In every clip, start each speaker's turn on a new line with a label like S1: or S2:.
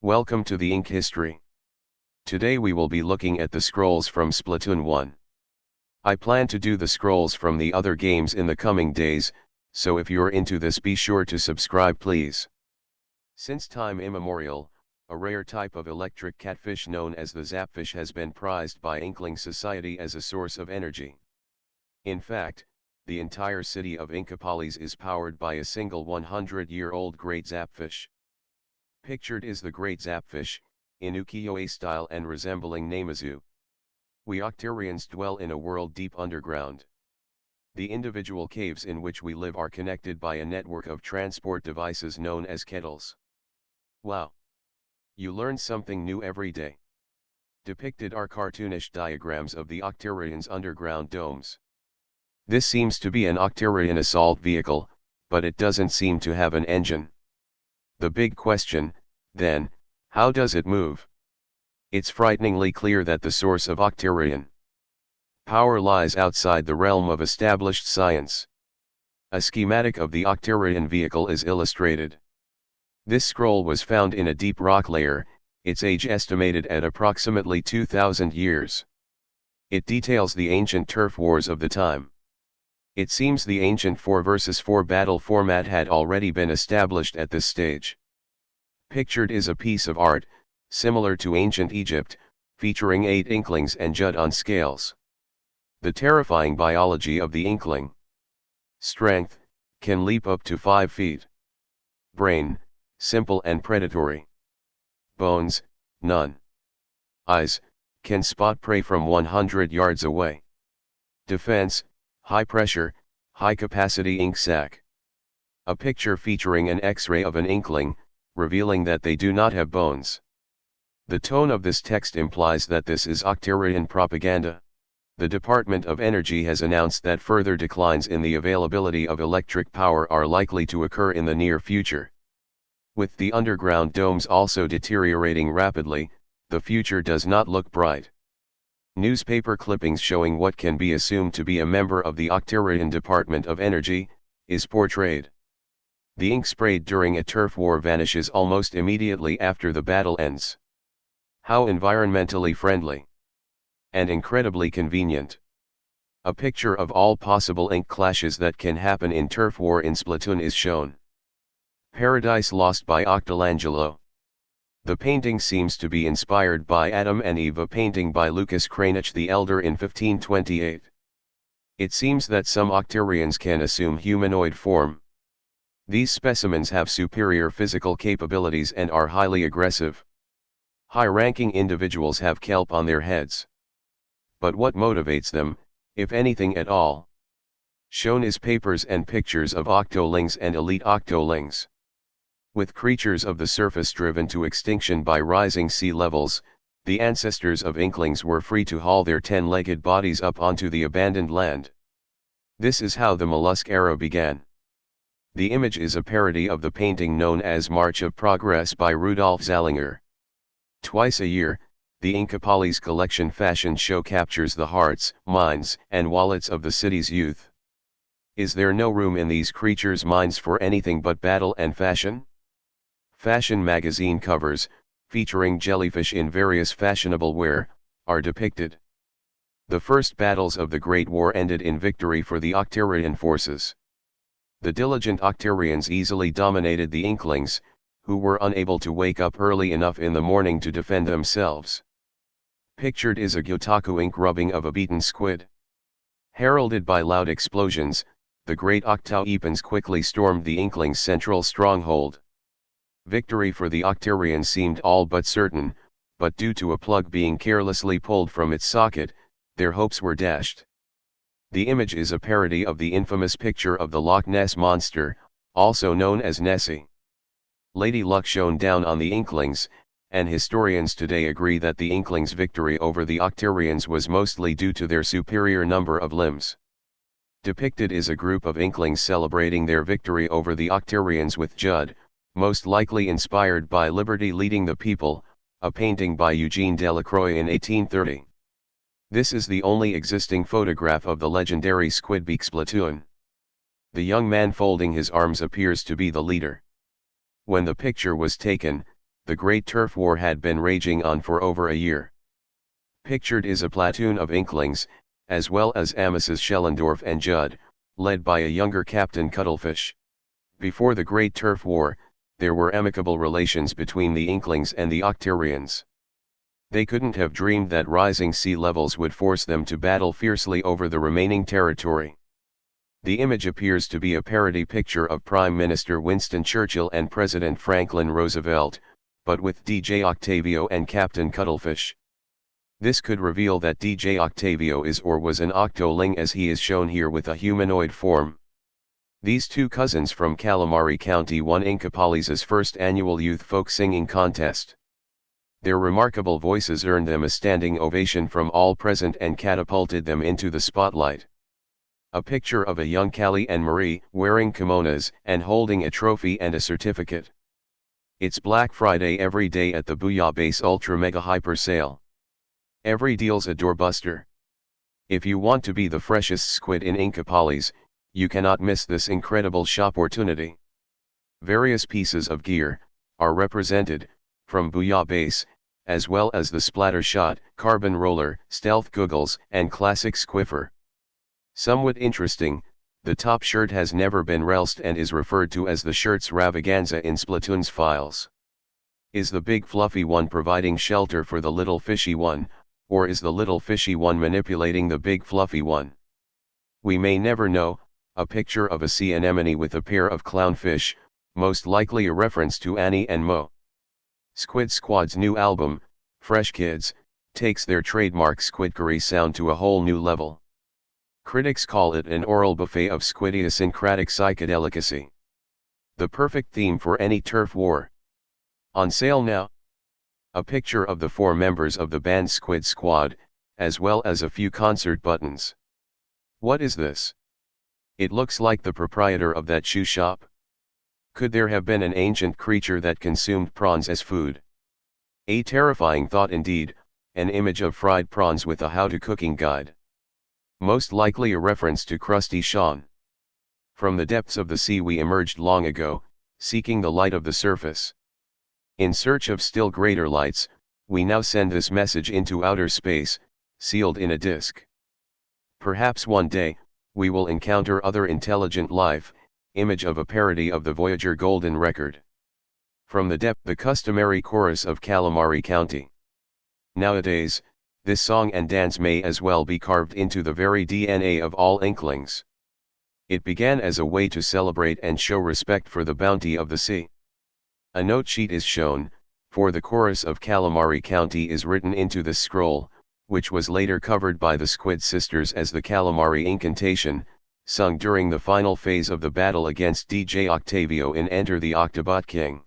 S1: Welcome to the Ink History. Today we will be looking at the scrolls from Splatoon 1. I plan to do the scrolls from the other games in the coming days, so if you're into this be sure to subscribe please. Since time immemorial, a rare type of electric catfish known as the zapfish has been prized by Inkling society as a source of energy. In fact, the entire city of Inkopolis is powered by a single 100-year-old great zapfish. Pictured is the great zapfish, in ukiyo-e style and resembling Namazu. We Octarians dwell in a world deep underground. The individual caves in which we live are connected by a network of transport devices known as kettles. Wow! You learn something new every day. Depicted are cartoonish diagrams of the Octarians' underground domes. This seems to be an Octarian assault vehicle, but it doesn't seem to have an engine. The big question, then, how does it move? It's frighteningly clear that the source of Octarian power lies outside the realm of established science. A schematic of the Octarian vehicle is illustrated. This scroll was found in a deep rock layer, its age estimated at approximately 2,000 years. It details the ancient turf wars of the time. It seems the ancient 4 versus 4 battle format had already been established at this stage. Pictured is a piece of art, similar to ancient Egypt, featuring 8 inklings and Judd on scales. The terrifying biology of the inkling. Strength, can leap up to 5 feet. Brain, simple and predatory. Bones, none. Eyes, can spot prey from 100 yards away. Defense, high pressure, high capacity ink sac. A picture featuring an X-ray of an inkling, revealing that they do not have bones. The tone of this text implies that this is Octarian propaganda. The Department of Energy has announced that further declines in the availability of electric power are likely to occur in the near future. With the underground domes also deteriorating rapidly, the future does not look bright. Newspaper clippings showing what can be assumed to be a member of the Octarian Department of Energy is portrayed. The ink sprayed during a turf war vanishes almost immediately after the battle ends. How environmentally friendly! And incredibly convenient. A picture of all possible ink clashes that can happen in turf war in Splatoon is shown. Paradise Lost by Octolangelo. The painting seems to be inspired by Adam and Eve, a painting by Lucas Cranach the Elder in 1528. It seems that some Octarians can assume humanoid form. These specimens have superior physical capabilities and are highly aggressive. High-ranking individuals have kelp on their heads. But what motivates them, if anything at all? Shown is papers and pictures of octolings and elite octolings. With creatures of the surface driven to extinction by rising sea levels, the ancestors of inklings were free to haul their 10-legged bodies up onto the abandoned land. This is how the mollusk era began. The image is a parody of the painting known as March of Progress by Rudolf Zallinger. Twice a year, the Inkopolis collection fashion show captures the hearts, minds, and wallets of the city's youth. Is there no room in these creatures' minds for anything but battle and fashion? Fashion magazine covers, featuring jellyfish in various fashionable wear, are depicted. The first battles of the Great War ended in victory for the Octarian forces. The diligent Octarians easily dominated the inklings, who were unable to wake up early enough in the morning to defend themselves. Pictured is a Gyotaku ink rubbing of a beaten squid. Heralded by loud explosions, the great Octaweapons quickly stormed the inklings' central stronghold. Victory for the Octarians seemed all but certain, but due to a plug being carelessly pulled from its socket, their hopes were dashed. The image is a parody of the infamous picture of the Loch Ness Monster, also known as Nessie. Lady Luck shone down on the inklings, and historians today agree that the inklings' victory over the Octarians was mostly due to their superior number of limbs. Depicted is a group of inklings celebrating their victory over the Octarians with Judd, most likely inspired by Liberty Leading the People, a painting by Eugene Delacroix in 1830. This is the only existing photograph of the legendary Squidbeak Splatoon. The young man folding his arms appears to be the leader. When the picture was taken, the Great Turf War had been raging on for over a year. Pictured is a platoon of Inklings, as well as Amices Schellendorf and Judd, led by a younger Captain Cuttlefish. Before the Great Turf War, there were amicable relations between the Inklings and the Octarians. They couldn't have dreamed that rising sea levels would force them to battle fiercely over the remaining territory. The image appears to be a parody picture of Prime Minister Winston Churchill and President Franklin Roosevelt, but with DJ Octavio and Captain Cuttlefish. This could reveal that DJ Octavio is or was an octoling, as he is shown here with a humanoid form. These two cousins from Calamari County won Inkopolis' first annual youth folk singing contest. Their remarkable voices earned them a standing ovation from all present and catapulted them into the spotlight. A picture of a young Callie and Marie, wearing kimonos and holding a trophy and a certificate. It's Black Friday every day at the Booyah Base Ultra Mega Hyper Sale. Every deal's a doorbuster. If you want to be the freshest squid in Inkopolis, you cannot miss this incredible shopportunity. Various pieces of gear are represented, from Booyah Base, as well as the splatter shot, carbon roller, stealth goggles, and classic squiffer. Somewhat interesting, the top shirt has never been released and is referred to as the shirt's ravaganza in Splatoon's files. Is the big fluffy one providing shelter for the little fishy one, or is the little fishy one manipulating the big fluffy one? We may never know. A picture of a sea anemone with a pair of clownfish, most likely a reference to Annie and Mo. Squid Squad's new album, Fresh Kids, takes their trademark squidcurry sound to a whole new level. Critics call it an oral buffet of squidiosyncratic psychedelicacy. The perfect theme for any turf war. On sale now. A picture of the 4 members of the band Squid Squad, as well as a few concert buttons. What is this? It looks like the proprietor of that shoe shop. Could there have been an ancient creature that consumed prawns as food? A terrifying thought indeed, an image of fried prawns with a how-to cooking guide. Most likely a reference to Krusty Sean. From the depths of the sea we emerged long ago, seeking the light of the surface. In search of still greater lights, we now send this message into outer space, sealed in a disk. Perhaps one day, we will encounter other intelligent life, image of a parody of the Voyager Golden Record. From the depth, the customary chorus of Calamari County. Nowadays, this song and dance may as well be carved into the very DNA of all Inklings. It began as a way to celebrate and show respect for the bounty of the sea. A note sheet is shown, for the chorus of Calamari County is written into this scroll, which was later covered by the Squid Sisters as the Calamari Incantation, sung during the final phase of the battle against DJ Octavio in Enter the Octobot King.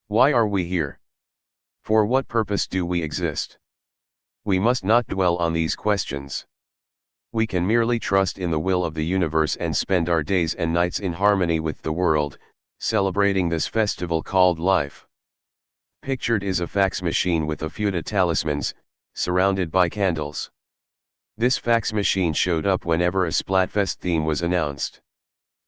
S1: Why are we here? For what purpose do we exist? We must not dwell on these questions. We can merely trust in the will of the universe and spend our days and nights in harmony with the world, celebrating this festival called life. Pictured is a fax machine with a few talismans, surrounded by candles. This fax machine showed up whenever a Splatfest theme was announced.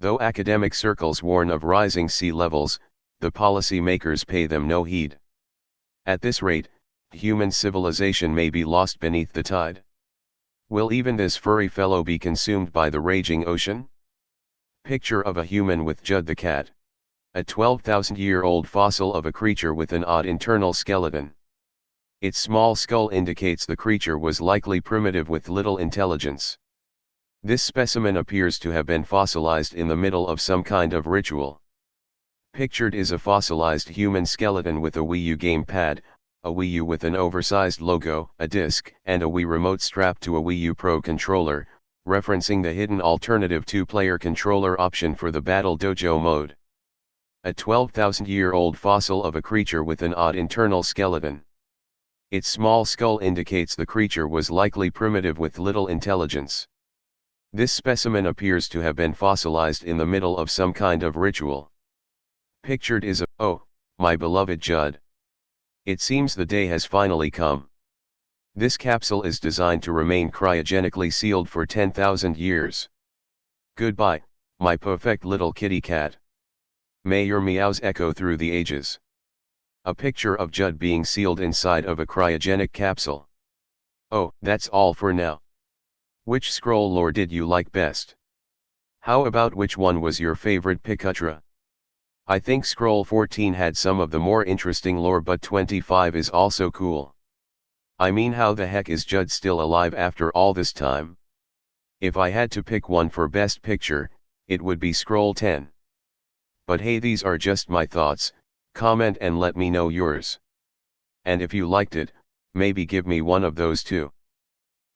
S1: Though academic circles warn of rising sea levels, the policy makers pay them no heed. At this rate, human civilization may be lost beneath the tide. Will even this furry fellow be consumed by the raging ocean? Picture of a human with Judd the cat. A 12,000-year-old fossil of a creature with an odd internal skeleton. Its small skull indicates the creature was likely primitive with little intelligence. This specimen appears to have been fossilized in the middle of some kind of ritual. Pictured is a fossilized human skeleton with a Wii U gamepad, a Wii U with an oversized logo, a disc, and a Wii remote strapped to a Wii U Pro controller, referencing the hidden alternative 2-player controller option for the Battle Dojo mode. A 12,000-year-old fossil of a creature with an odd internal skeleton. Its small skull indicates the creature was likely primitive with little intelligence. This specimen appears to have been fossilized in the middle of some kind of ritual. Pictured is oh, my beloved Judd. It seems the day has finally come. This capsule is designed to remain cryogenically sealed for 10,000 years. Goodbye, my perfect little kitty cat. May your meows echo through the ages. A picture of Judd being sealed inside of a cryogenic capsule. Oh, that's all for now. Which scroll lore did you like best? How about which one was your favorite Pikachu? I think scroll 14 had some of the more interesting lore, but 25 is also cool. I mean, how the heck is Judd still alive after all this time? If I had to pick one for best picture, it would be scroll 10. But hey, these are just my thoughts. Comment and let me know yours. And if you liked it, maybe give me one of those too.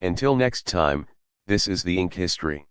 S1: Until next time, this is the Ink History.